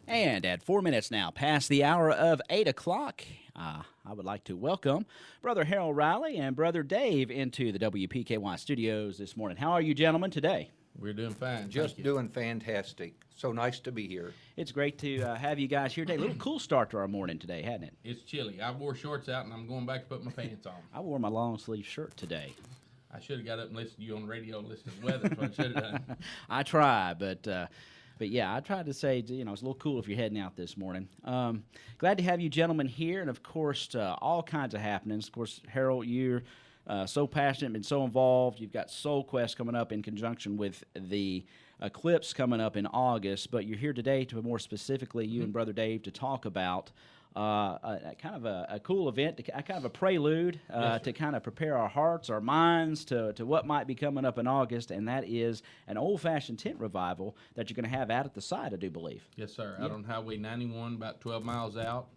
And at 4 minutes now, past the hour of 8 o'clock, I would like to welcome Brother Harrell Riley and Brother Dave into the WPKY studios this morning. How are you gentlemen today? We're doing fine. Just doing fantastic. So nice to be here. It's great to have you guys here today. A little cool start to our morning today, hadn't it? It's chilly. I wore shorts out, and I'm going back to put my pants on. I wore my long sleeve shirt today. I should have got up and listened to you on the radio, listened to the weather. That's what I should have done. I try, but yeah, I tried to say, it's a little cool if you're heading out this morning. Glad to have you gentlemen here, and of course, all kinds of happenings. Of course, Harold, you're so passionate, been so involved. You've got Soul Quest coming up in conjunction with the Eclipse coming up in August, but you're here today to more specifically, you and Brother Dave, to talk about kind of a cool event, kind of a prelude to kind of prepare our hearts, our minds to what might be coming up in August, and that is an old-fashioned tent revival that you're going to have out at the site, I do believe. Yes, sir. Yeah. Out on Highway 91, about 12 miles out,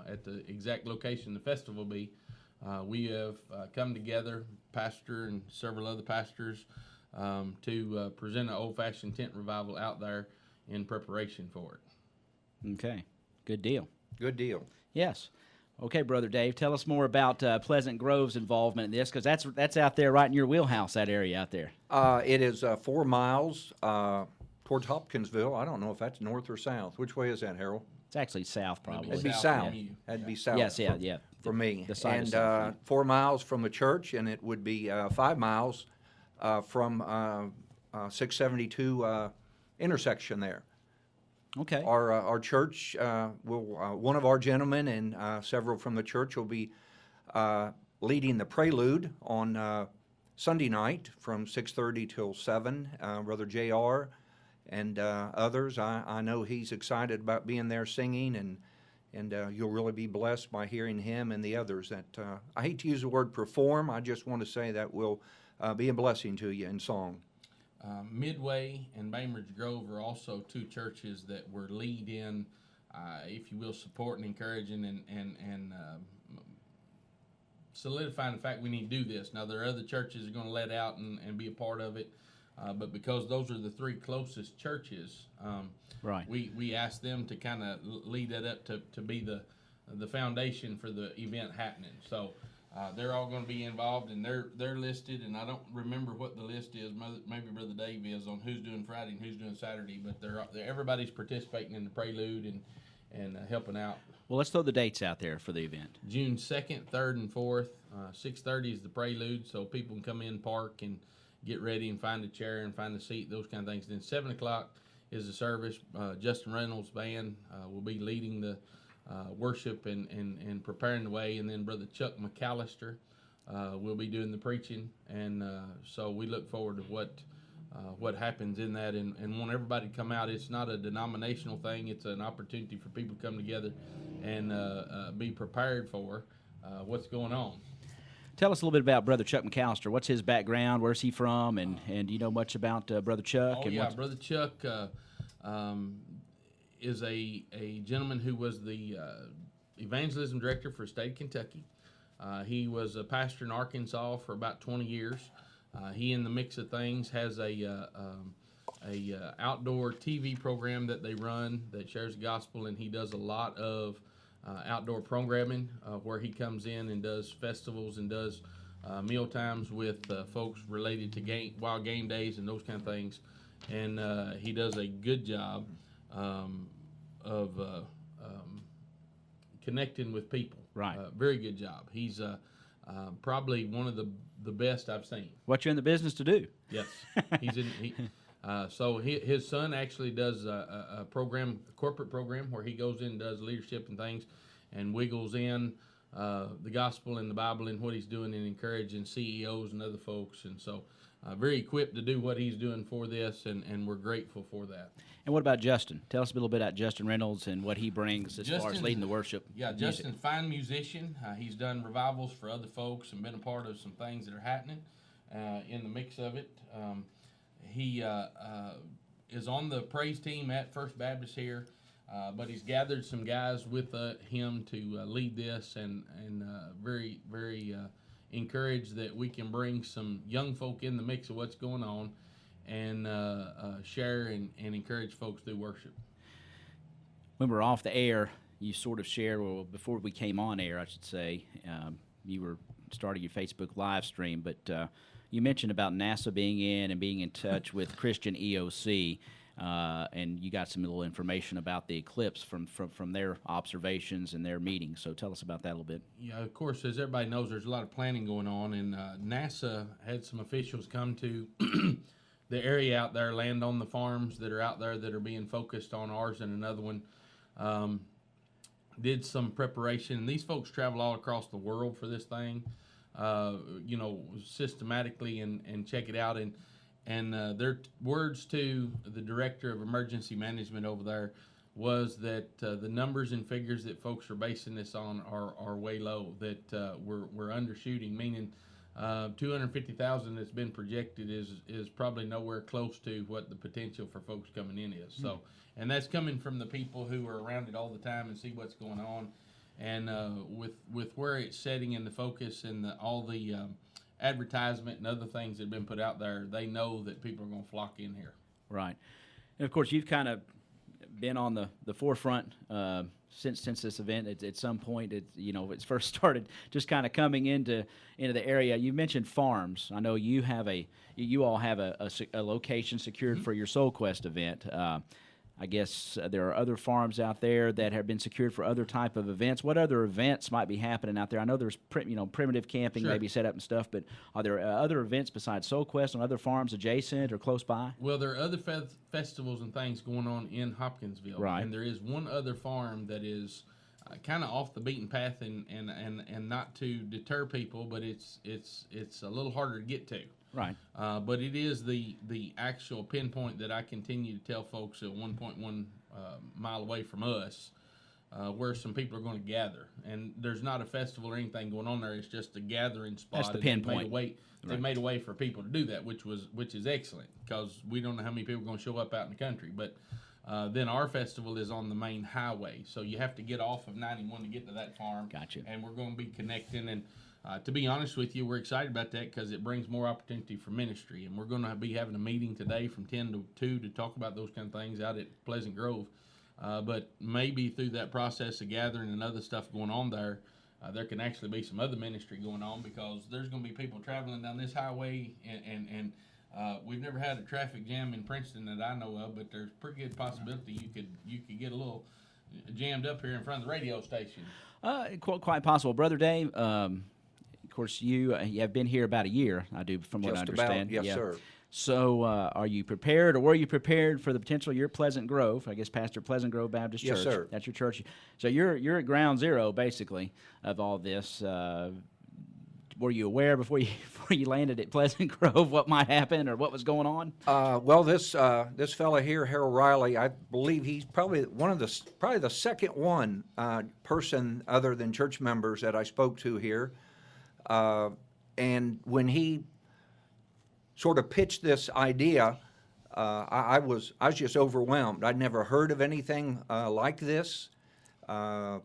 at the exact location the festival will be. We have come together, pastor and several other pastors, to present an old-fashioned tent revival out there in preparation for it. Okay, good deal. Good deal. Yes. Okay, Brother Dave, tell us more about Pleasant Grove's involvement in this, because that's out there right in your wheelhouse, that area out there. It is 4 miles towards Hopkinsville. I don't know if that's north or south. Which way is that, Harold? It's actually south, probably. It'd be South south. from you. That'd be south. Yes, yeah. For me. The side and is south, 4 miles from the church, and it would be 5 miles from 672 intersection there. Okay. Our church will one of our gentlemen and several from the church will be leading the prelude on Sunday night from 6:30 till 7. Brother J.R. and others. I know he's excited about being there singing, and you'll really be blessed by hearing him and the others. That I hate to use the word perform. I just want to say that will be a blessing to you in song. Midway and Bainbridge Grove are also two churches that were lead in, if you will, supporting, encouraging, and solidifying the fact we need to do this. Now, there are other churches that are going to let out and be a part of it, but because those are the three closest churches, right. we asked them to kind of lead that up to be the foundation for the event happening. So they're all going to be involved, and they're listed, and I don't remember what the list is. Maybe Brother Dave is on who's doing Friday and who's doing Saturday, but everybody's participating in the prelude and helping out. Well, let's throw the dates out there for the event. June 2nd, 3rd, and 4th. 6:30 is the prelude, so people can come in, park, and get ready and find a chair and find a seat, those kind of things. Then 7 o'clock is the service. Justin Reynolds' band will be leading the worship and preparing the way, and then Brother Chuck McAlister will be doing the preaching, and so we look forward to what happens in that, and want everybody to come out. It's not a denominational thing. It's an opportunity for people to come together and be prepared for what's going on. Tell us a little bit about Brother Chuck McAlister. What's his background? Where's he from? And do you know much about Brother Chuck? Oh, yeah, Brother Chuck is a gentleman who was the evangelism director for the state of Kentucky. He was a pastor in Arkansas for about 20 years. He, in the mix of things, has a outdoor TV program that they run that shares the gospel, and he does a lot of outdoor programming where he comes in and does festivals and does meal times with folks related to wild game days and those kind of things. And he does a good job of connecting with people. Right. Very good job. He's probably one of the best I've seen. What you're in the business to do. Yes. He's in. So his son actually does a corporate program where he goes in and does leadership and things, and wiggles in the gospel and the Bible and what he's doing and encouraging CEOs and other folks. And so very equipped to do what he's doing for this, and we're grateful for that. And what about Justin? Tell us a little bit about Justin Reynolds and what he brings as far as leading the worship. Yeah, Justin's a fine musician. He's done revivals for other folks and been a part of some things that are happening in the mix of it. He is on the praise team at First Baptist here, but he's gathered some guys with him to lead this, and very, very encouraged that we can bring some young folk in the mix of what's going on and share and encourage folks through worship. when we're off the air, you sort of shared, well, before we came on air, I should say, you were starting your Facebook live stream, but you mentioned about NASA being in and being in touch with Christian EOC, and you got some little information about the eclipse from their observations and their meetings. So tell us about that a little bit. Yeah, of course, as everybody knows, there's a lot of planning going on, and NASA had some officials come to the area out there, land on the farms that are out there that are being focused on, ours and another one. Did some preparation. These folks travel all across the world for this thing, systematically and check it out. And their words to the director of emergency management over there was that the numbers and figures that folks are basing this on are way low, that we're undershooting, meaning 250,000 that's been projected is probably nowhere close to what the potential for folks coming in is. So, and that's coming from the people who are around it all the time and see what's going on. And with where it's setting in the focus and all the advertisement and other things that have been put out there, they know that people are going to flock in here. Right. And, of course, you've kind of been on the forefront since this event. At some point, it's first started just kind of coming into the area. You mentioned farms. I know you all have a location secured for your Soul Quest event. I guess there are other farms out there that have been secured for other type of events. What other events might be happening out there? I know there's primitive camping maybe set up and stuff, but are there other events besides Soul Quest on other farms adjacent or close by? Well, there are other festivals and things going on in Hopkinsville, right? And there is one other farm that is kind of off the beaten path and not to deter people, but it's a little harder to get to. Right. But it is the actual pinpoint that I continue to tell folks at 1.1 mile away from us where some people are going to gather. And there's not a festival or anything going on there. It's just a gathering spot. That's the pinpoint. They made a way for people to do that, which is excellent, because we don't know how many people are going to show up out in the country. But then our festival is on the main highway, so you have to get off of 91 to get to that farm. Gotcha. And we're going to be connecting. And to be honest with you, we're excited about that because it brings more opportunity for ministry. And we're going to be having a meeting today from 10 to 2 to talk about those kind of things out at Pleasant Grove. But maybe through that process of gathering and other stuff going on there, there can actually be some other ministry going on, because there's going to be people traveling down this highway, and we've never had a traffic jam in Princeton that I know of, but there's a pretty good possibility you could get a little jammed up here in front of the radio station. Quite possible. Brother Dave, of course, you have been here about a year, I do, from what I understand. Just about, yes, sir. So are you prepared, or were you prepared for the potential? You're Pleasant Grove, I guess, pastor Pleasant Grove Baptist Church. Yes, sir. That's your church. So you're at ground zero, basically, of all this. Were you aware before you landed at Pleasant Grove what might happen or what was going on? Well, this fella here, Harrell Riley, I believe he's probably the second person other than church members that I spoke to here. And when he sort of pitched this idea, I was just overwhelmed. I'd never heard of anything like this. I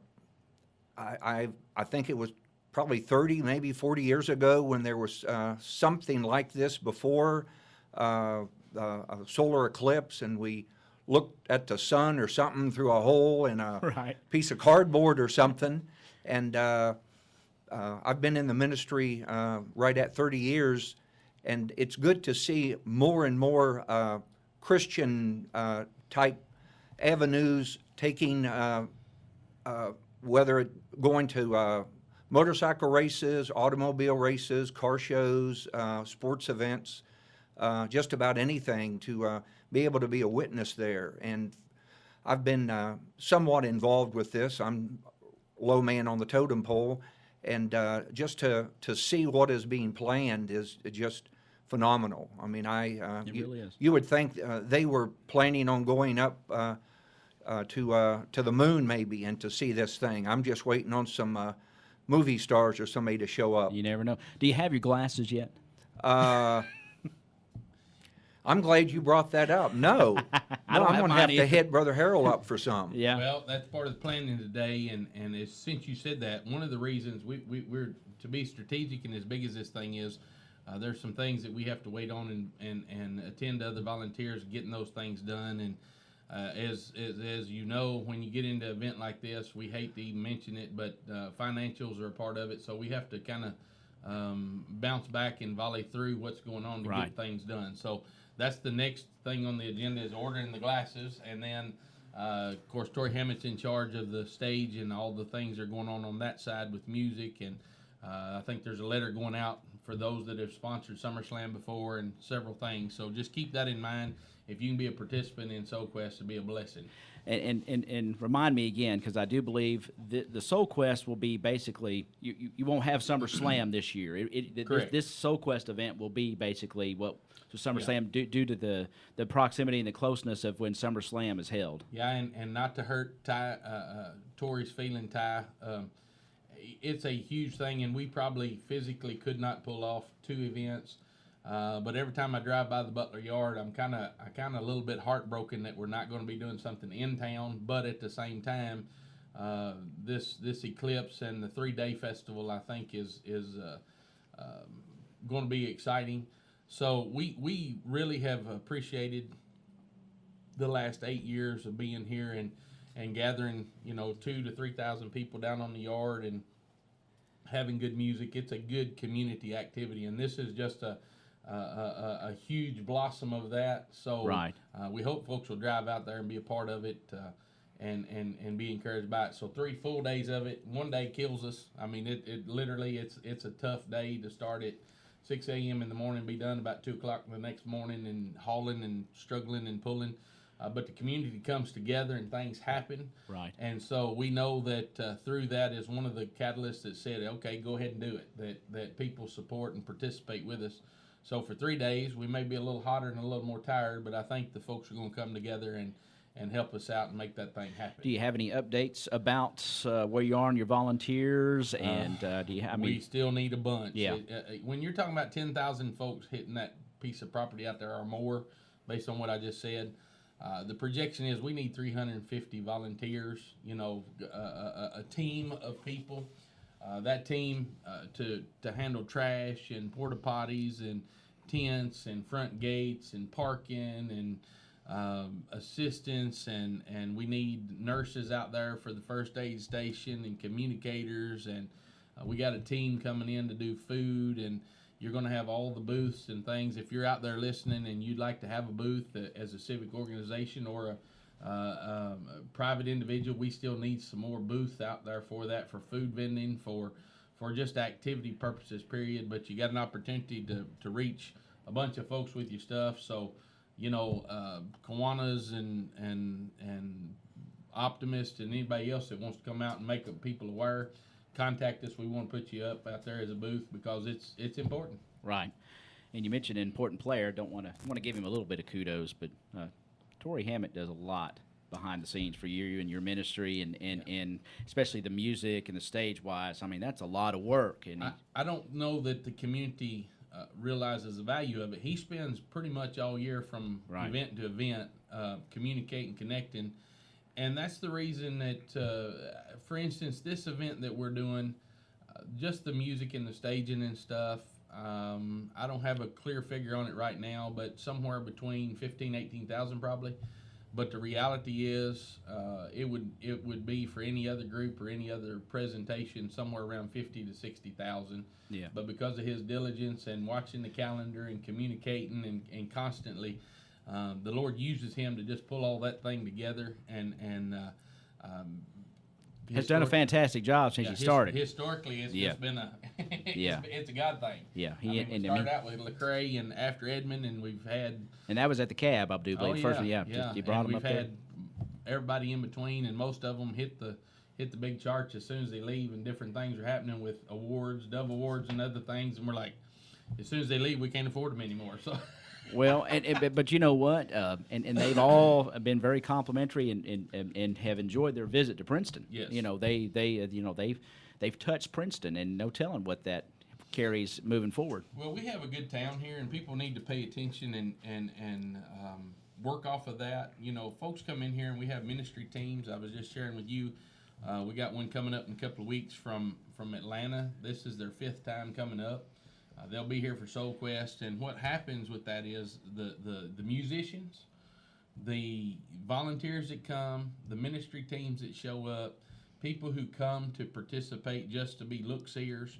think it was probably 30, maybe 40 years ago when there was something like this before a solar eclipse, and we looked at the sun or something through a hole in a piece of cardboard or something. And I've been in the ministry right at 30 years, and it's good to see more and more Christian type avenues taking, whether it going to motorcycle races, automobile races, car shows, sports events, just about anything, to be able to be a witness there. And I've been somewhat involved with this. I'm low man on the totem pole, and just to see what is being planned is just phenomenal. I mean, it really is. You would think they were planning on going up to the moon maybe, and to see this thing. I'm just waiting on some movie stars or somebody to show up. You never know. Do you have your glasses yet? I'm glad you brought that up. No, I'm going to have to hit Brother Harrell up for some. Yeah. Well, that's part of the planning today, and since you said that, one of the reasons we're to be strategic and as big as this thing is, there's some things that we have to wait on and attend to other volunteers getting those things done, As you know, when you get into an event like this, we hate to even mention it, but financials are a part of it, so we have to kind of bounce back and volley through what's going on to get things done. So that's the next thing on the agenda is ordering the glasses, and then of course Tory Hammett's in charge of the stage and all the things that are going on that side with music, and I think there's a letter going out for those that have sponsored SummerSlam before and several things. So just keep that in mind. If you can be a participant in Soul Quest, it'd be a blessing. And remind me again, because I do believe the Soul Quest will be basically you won't have SummerSlam this year. This Soul Quest event will be basically SummerSlam due to the proximity and the closeness of when SummerSlam is held. Yeah, and not to hurt Tory's feeling, Ty. It's a huge thing, and we probably physically could not pull off 2 events. But every time I drive by the Butler Yard, I'm kind of a little bit heartbroken that we're not going to be doing something in town. But at the same time, this eclipse and the 3-day festival, I think, is going to be exciting. So we really have appreciated the last 8 years of being here and gathering 2,000 to 3,000 people down on the yard and having good music. It's a good community activity, and this is just a huge blossom of that. So we hope folks will drive out there and be a part of it and be encouraged by it. So 3 full days of it. 1 day kills us. I mean, it literally it's a tough day to start at 6 a.m. in the morning, be done about 2 o'clock the next morning, and hauling and struggling and pulling. But the community comes together and things happen. Right. And so we know that through that is one of the catalysts that said, okay, go ahead and do it, that people support and participate with us. So for 3 days, we may be a little hotter and a little more tired, but I think the folks are going to come together and help us out and make that thing happen. Do you have any updates about where you are on your volunteers? And do you have? We still need a bunch. Yeah. When you're talking about 10,000 folks hitting that piece of property out there or more, based on what I just said, the projection is we need 350 volunteers. A team of people. That team to handle trash and porta potties and tents and front gates and parking and assistance, and we need nurses out there for the first aid station and communicators, and we got a team coming in to do food, and you're going to have all the booths and things. If you're out there listening and you'd like to have a booth as a civic organization or a private individual, we still need some more booths out there for that, for food vending, for just activity purposes, period. But you got an opportunity to reach a bunch of folks with your stuff. So, Kiwanis and Optimist and anybody else that wants to come out and make people aware, contact us. We want to put you up out there as a booth because it's important. Right. And you mentioned an important player. Don't want to give him a little bit of kudos, but Tory Hammett does a lot behind the scenes for you and your ministry, and especially the music and the stage wise. I mean, that's a lot of work. And I don't know that the community realizes the value of it. He spends pretty much all year from event to event communicating, connecting. And that's the reason that, for instance, this event that we're doing, just the music and the staging and stuff, I don't have a clear figure on it right now, but somewhere between 15,000 18,000 probably. But the reality is, it would be for any other group or any other presentation somewhere around 50,000 to 60,000. Yeah. But because of his diligence and watching the calendar and communicating and constantly, the Lord uses him to just pull all that thing together and has done a fantastic job since you started. Historically, it's just been it's a God thing. Yeah, we started out with Lecrae and after Edmond, and we've had, and that was at the cab, I do believe. First, you brought them up there. We've had everybody in between, and most of them hit the big charts as soon as they leave, and different things are happening with awards, Dove Awards, and other things, and we're like, as soon as they leave, we can't afford them anymore. So. Well, but you know what? And they've all been very complimentary and have enjoyed their visit to Princeton. Yes. They've touched Princeton, and no telling what that carries moving forward. Well, we have a good town here, and people need to pay attention and work off of that. Folks come in here, and we have ministry teams. I was just sharing with you. We got one coming up in a couple of weeks from Atlanta. This is their 5th time coming up. They'll be here for Soul Quest, and what happens with that is the musicians the volunteers that come, the ministry teams that show up, people who come to participate just to be look-seers.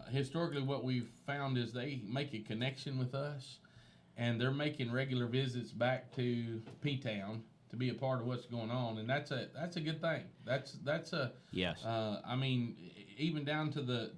Historically, what we've found is they make a connection with us, and they're making regular visits back to P-Town to be a part of what's going on, and that's a good thing. That's a Yes. I mean, even down to the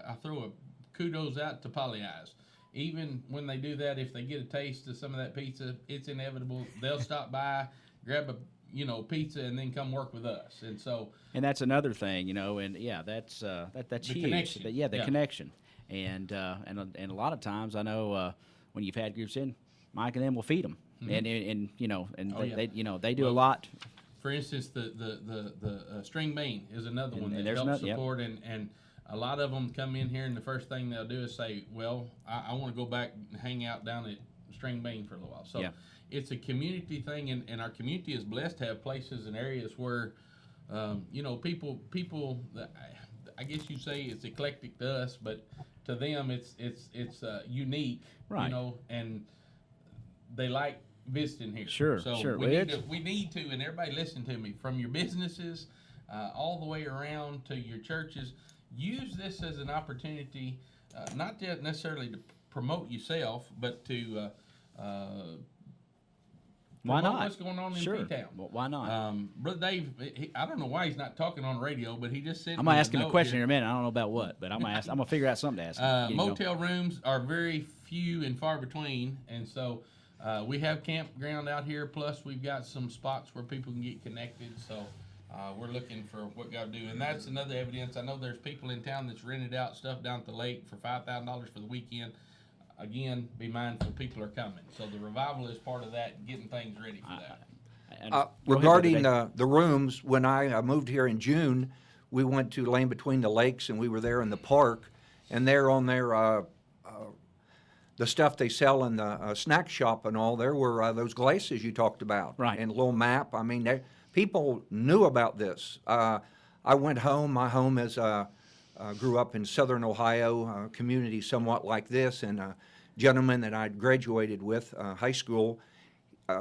I throw a kudos out to Polly Eyes. Even when they do that, if they get a taste of some of that pizza, it's inevitable they'll stop by, grab a pizza, and then come work with us. And so, and that's another thing, and yeah, that's huge. connection. But yeah, the connection, and a lot of times I know when you've had groups in, Mike and them will feed them, and they do a lot. For instance, the string bean is another one that there's helps support, and a lot of them come in here, and the first thing they'll do is say, well, I want to go back and hang out down at String Bean for a little while. So it's a community thing, and our community is blessed to have places and areas where, people, I guess you say it's eclectic to us, but to them it's unique, right. And they like visiting here. Sure. We need to, and everybody listen to me, from your businesses all the way around to your churches, use this as an opportunity, not just necessarily to promote yourself, but to why not? What's going on in P-Town? Well, why not? Brother Dave, I don't know why he's not talking on radio, but he just said, I'm gonna ask him a question here in a minute. I don't know about what, but I'm gonna figure out something to ask him. Motel rooms are very few and far between, and so we have campground out here. Plus, we've got some spots where people can get connected. So we're looking for what God do, and that's another evidence. I know there's people in town that's rented out stuff down at the lake for $5,000 for the weekend. Again, be mindful people are coming. So the revival is part of that, getting things ready for that. Regarding the rooms, when I moved here in June, we went to Land Between the Lakes, and we were there in the park, and there on their the stuff they sell in the snack shop and all, there were those glasses you talked about, right? And a little map. I mean, people knew about this. I went home. My home is grew up in Southern Ohio, a community somewhat like this, and a gentleman that I'd graduated with high school.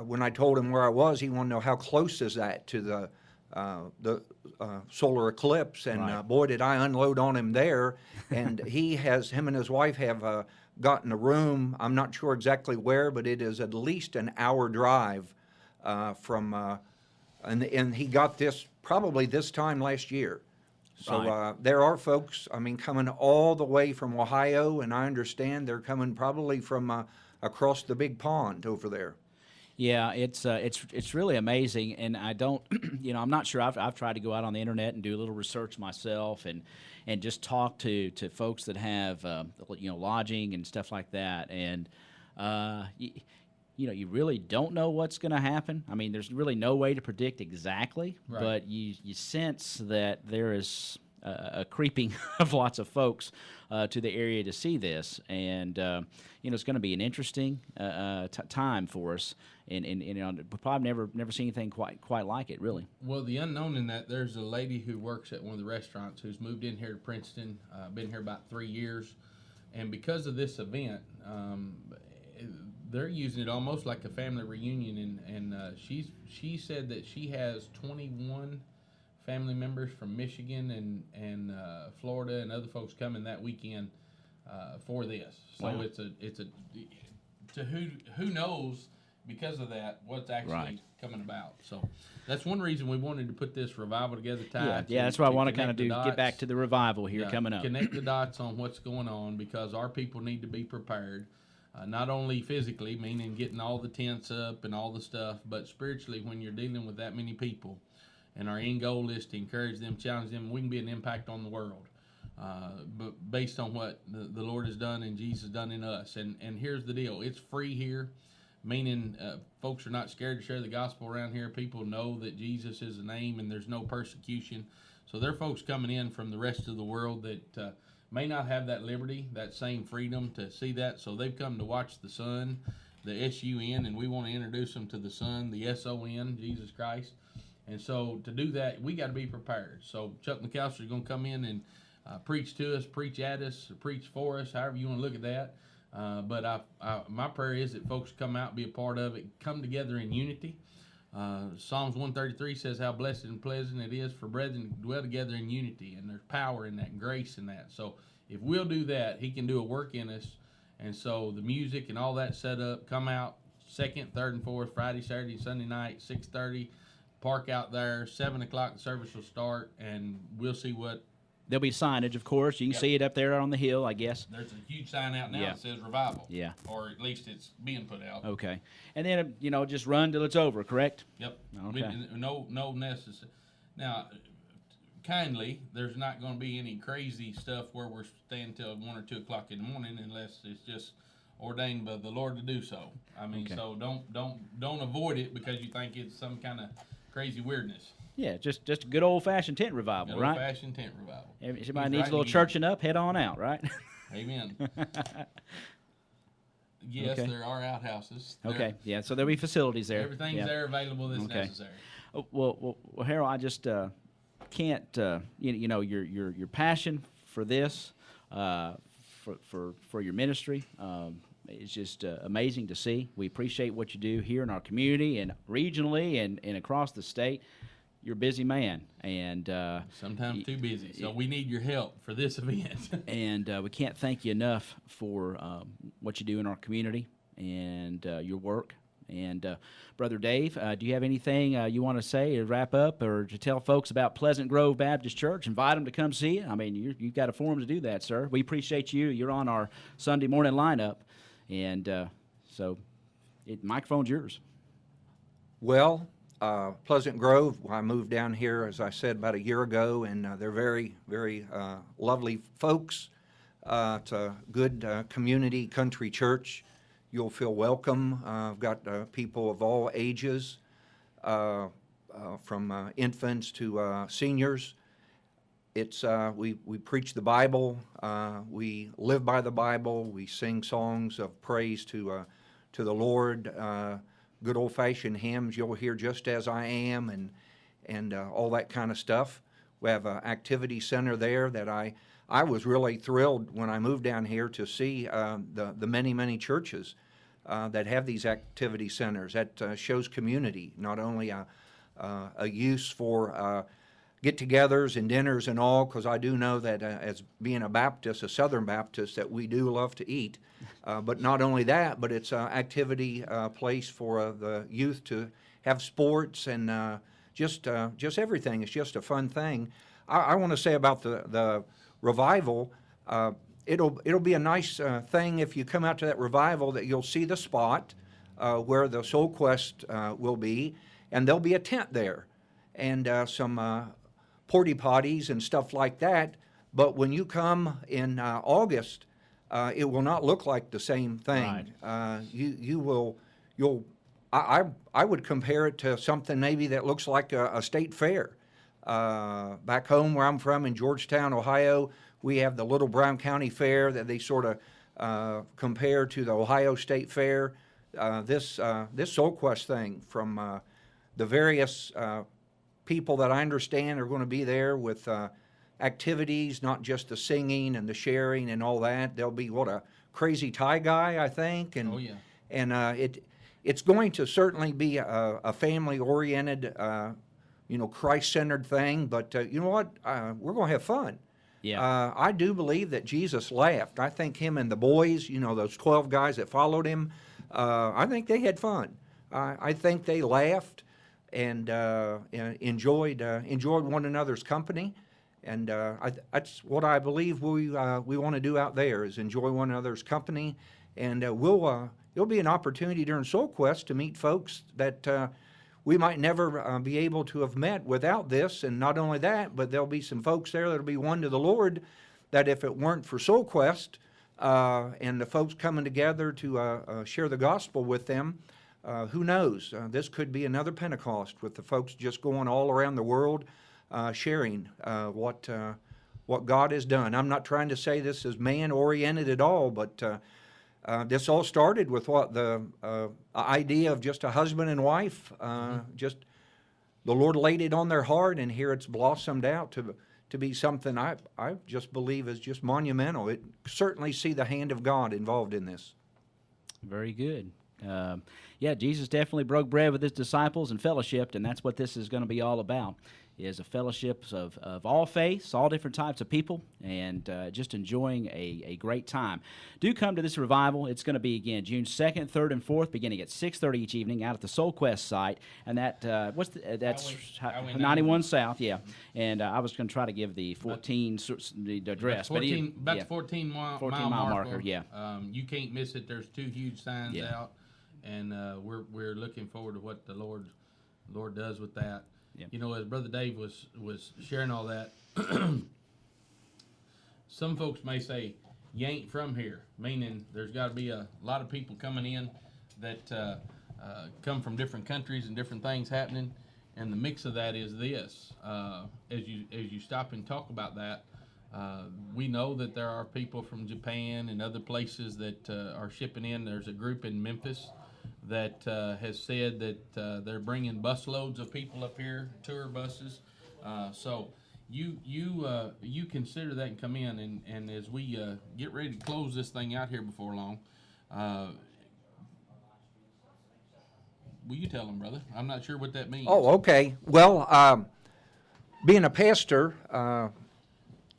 When I told him where I was, he wanted to know how close is that to the solar eclipse, and right. Boy, did I unload on him there. And him and his wife have gotten a room. I'm not sure exactly where, but it is at least an hour drive from, and he got this probably this time last year. So right. There are folks, coming all the way from Ohio, and I understand they're coming probably from across the big pond over there. Yeah, it's really amazing, and I don't, I'm not sure. I've tried to go out on the internet and do a little research myself, and just talk to folks that have lodging and stuff like that, and you really don't know what's going to happen. I mean, there's really no way to predict exactly, right. But you sense that there is a creeping of lots of folks to the area to see this, and it's going to be an interesting time for us, and we'll probably never see anything quite like it, really. Well, the unknown in that, there's a lady who works at one of the restaurants who's moved in here to Princeton, been here about 3 years, and because of this event, they're using it almost like a family reunion, and she said that she has 21 family members from Michigan and Florida and other folks coming that weekend for this. So wow. it's a to who knows, because of that, what's actually right. coming about. So that's one reason we wanted to put this revival together. Yeah, that's what I want to kind of do. Get back to the revival here coming up. Connect the dots on what's going on, because our people need to be prepared. Not only physically, meaning getting all the tents up and all the stuff, but spiritually when you're dealing with that many people. And our end goal is to encourage them, challenge them. We can be an impact on the world, but based on what the Lord has done and Jesus has done in us. And here's the deal. It's free here, meaning folks are not scared to share the gospel around here. People know that Jesus is the name and there's no persecution. So there are folks coming in from the rest of the world that may not have that liberty, that same freedom to see that. So they've come to watch the Son, the S-U-N, and we want to introduce them to the Son, the S-O-N, Jesus Christ. And so to do that, we got to be prepared. So Chuck McAlister is going to come in and preach to us, preach at us, or preach for us, however you want to look at that. But my prayer is that folks come out, be a part of it, come together in unity. Psalms 133 says how blessed and pleasant it is for brethren to dwell together in unity, and there's power in that and grace in that. So if we'll do that, he can do a work in us. And so the music and all that set up, come out 2nd, 3rd, and 4th, Friday, Saturday, Sunday night, 6:30, park out there, 7 o'clock the service will start, and we'll see what. There'll be signage, of course. You can see it up there on the hill, I guess. There's a huge sign out now that says revival. Yeah. Or at least it's being put out. Okay. And then, just run till it's over, correct? Yep. Okay. No necessary. Now, kindly, there's not going to be any crazy stuff where we're staying till 1 or 2 o'clock in the morning unless it's just ordained by the Lord to do so. I mean, so don't avoid it because you think it's some kind of crazy weirdness. Yeah, just a good old-fashioned tent revival, right? Old-fashioned tent revival. If somebody needs a little churching up, head on out, right? Amen. Yes, there are outhouses. Okay, so there'll be facilities there. Everything's there available that's necessary. Well, Harrell, I just can't, your passion for this, for your ministry, is just amazing to see. We appreciate what you do here in our community and regionally and across the state. You're a busy man, and sometimes too busy. So we need your help for this event. And we can't thank you enough for what you do in our community and your work. And Brother Dave, do you have anything you want to say to wrap up, or to tell folks about Pleasant Grove Baptist Church? Invite them to come see it. I mean, you've got a forum to do that, sir. We appreciate you. You're on our Sunday morning lineup, and so microphone's yours. Well, Pleasant Grove, I moved down here, as I said, about a year ago, and they're very, very lovely folks. It's a good community country church. You'll feel welcome. I've got people of all ages, from infants to seniors. It's we preach the Bible. We live by the Bible. We sing songs of praise to the Lord. Good old-fashioned hymns you'll hear, Just As I Am, and all that kind of stuff. We have an activity center there that I was really thrilled when I moved down here to see the many, many churches that have these activity centers. That shows community, not only a use for get-togethers and dinners and all, because I do know that as being a Baptist, a Southern Baptist, that we do love to eat. But not only that, but it's an activity place for the youth to have sports and just everything. It's just a fun thing. I want to say about the revival, it'll be a nice thing if you come out to that revival, that you'll see the spot where the Soul Quest will be, and there'll be a tent there and some porta potties and stuff like that. But when you come in August, it will not look like the same thing. Right. I would compare it to something maybe that looks like a state fair. Back home where I'm from in Georgetown, Ohio, we have the Little Brown County Fair that they sort of compare to the Ohio State Fair. This Soul Quest thing, from the various people that I understand are going to be there with activities, not just the singing and the sharing and all that. There'll be a crazy tie guy, I think, and it's going to certainly be a family-oriented, Christ-centered thing. But you know what? We're going to have fun. Yeah. I do believe that Jesus laughed. I think him and the boys, those 12 guys that followed him, I think they had fun. I think they laughed and enjoyed one another's company. And that's what I believe we want to do out there, is enjoy one another's company. And it'll be an opportunity during Soul Quest to meet folks that we might never be able to have met without this. And not only that, but there'll be some folks there that'll be won to the Lord, that if it weren't for Soul Quest and the folks coming together to share the gospel with them, who knows? This could be another Pentecost, with the folks just going all around the world sharing what God has done. I'm not trying to say this is man-oriented at all, but this all started with the idea of just a husband and wife. Just the Lord laid it on their heart, and here it's blossomed out to to be something I just believe is just monumental. It certainly see the hand of God involved in this. Very good. Yeah, Jesus definitely broke bread with his disciples and fellowshiped, and that's what this is going to be all about, is a fellowship of all faiths, all different types of people, and just enjoying a great time. Do come to this revival. It's going to be, again, June 2nd, 3rd, and 4th, beginning at 6:30 each evening out at the Soul Quest site, and that's Highway 91 South, yeah. And I was going to try to give the 14 the address. About the 14-mile 14-mile marker, yeah. You can't miss it. There's 2 huge signs Yeah. out, and we're looking forward to what the Lord does with that. Yep. You know, as Brother Dave was sharing all that, some folks may say, you ain't from here, meaning there's got to be a lot of people coming in that come from different countries and different things happening, and the mix of that is this. As you stop and talk about that, we know that there are people from Japan and other places that are shipping in. There's a group in Memphis that has said that they're bringing busloads of people up here, tour buses. So you consider that and come in, and as we get ready to close this thing out here before long, will you tell them, brother? I'm not sure what that means. Oh, okay. Well, being a pastor,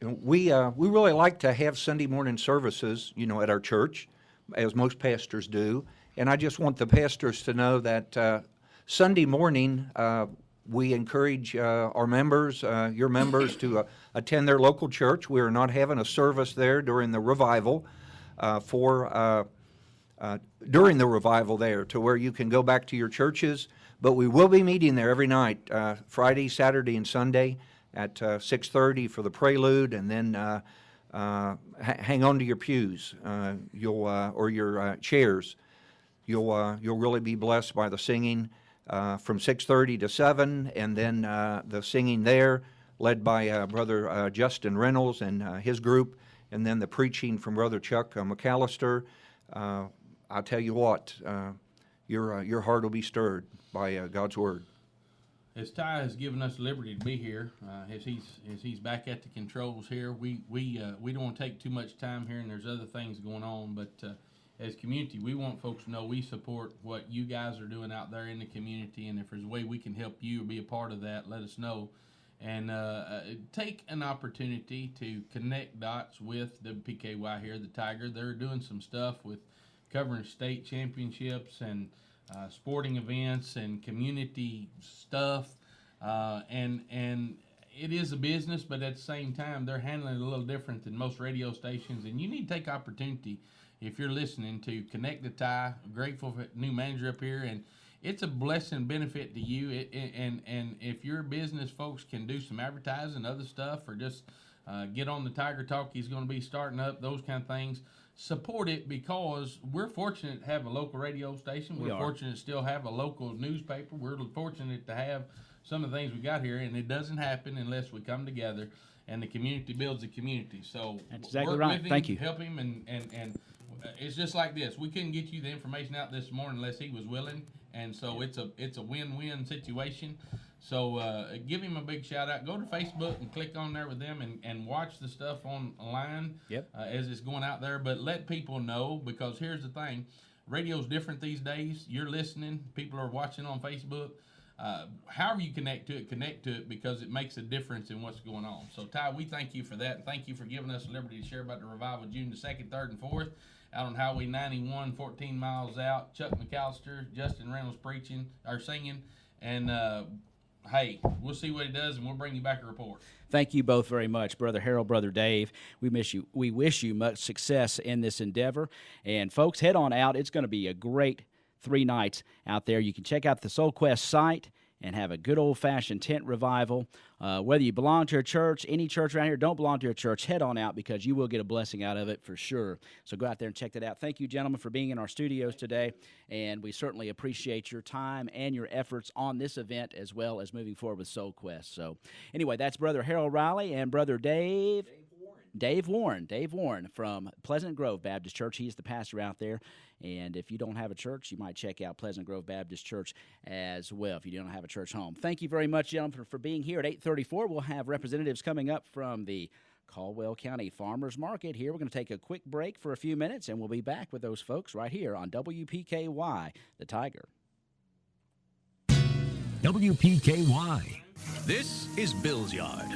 we really like to have Sunday morning services, at our church, as most pastors do. And I just want the pastors to know that Sunday morning, we encourage our members, your members, to attend their local church. We are not having a service there during the revival during the revival there, to where you can go back to your churches. But we will be meeting there every night, Friday, Saturday, and Sunday at 6:30 for the prelude, and then hang on to your pews, or your chairs. You'll really be blessed by the singing from 6:30 to 7, and then the singing there, led by Brother Justin Reynolds and his group, and then the preaching from Brother Chuck McAlister. I'll tell you what, your heart will be stirred by God's word. As Ty has given us liberty to be here, as he's back at the controls here, we don't want to take too much time here, and there's other things going on, but as community, we want folks to know we support what you guys are doing out there in the community, and if there's a way we can help you or be a part of that, let us know. And take an opportunity to connect dots with WPKY here, the Tiger. They're doing some stuff with covering state championships and sporting events and community stuff, and it is a business, but at the same time, they're handling it a little different than most radio stations, and you need to take opportunity, if you're listening, to connect the tie. Grateful for new manager up here, and it's a blessing benefit to you. And if your business folks can do some advertising, other stuff, or just get on the Tiger Talk, he's going to be starting up, those kind of things. Support it, because we're fortunate to have a local radio station. We're fortunate to still have a local newspaper. We're fortunate to have some of the things we got here, and it doesn't happen unless we come together and the community builds a community. So that's exactly work right. with him, Thank you. help him, and it's just like this. We couldn't get you the information out this morning unless he was willing, and so it's a win-win situation. So give him a big shout out. Go to Facebook and click on there with them and watch the stuff online. Yep. As it's going out there. But let people know, because here's the thing. Radio's different these days. You're listening. People are watching on Facebook. However you connect to it, because it makes a difference in what's going on. So, Ty, we thank you for that. And thank you for giving us the liberty to share about the revival June the 2nd, 3rd, and 4th out on Highway 91, 14 miles out. Chuck McAlister, Justin Reynolds singing. And hey, we'll see what he does, and we'll bring you back a report. Thank you both very much, Brother Harrell, Brother Dave. We wish you much success in this endeavor. And folks, head on out. It's going to be a great 3 nights out there. You can check out the Soul Quest site and have a good old-fashioned tent revival. Whether you belong to a church, any church around here, don't belong to a church, head on out, because you will get a blessing out of it for sure. So go out there and check that out. Thank you, gentlemen, for being in our studios today, and we certainly appreciate your time and your efforts on this event, as well as moving forward with Soul Quest. So anyway, that's Brother Harrell Riley and Brother Dave Warren from Pleasant Grove Baptist Church. He's the pastor out there. And if you don't have a church, you might check out Pleasant Grove Baptist Church as well if you don't have a church home. Thank you very much, gentlemen, for being here. At 8:34, we'll have representatives coming up from the Caldwell County Farmers Market here. We're going to take a quick break for a few minutes, and we'll be back with those folks right here on WPKY, The Tiger. WPKY. This is Bill's Yard.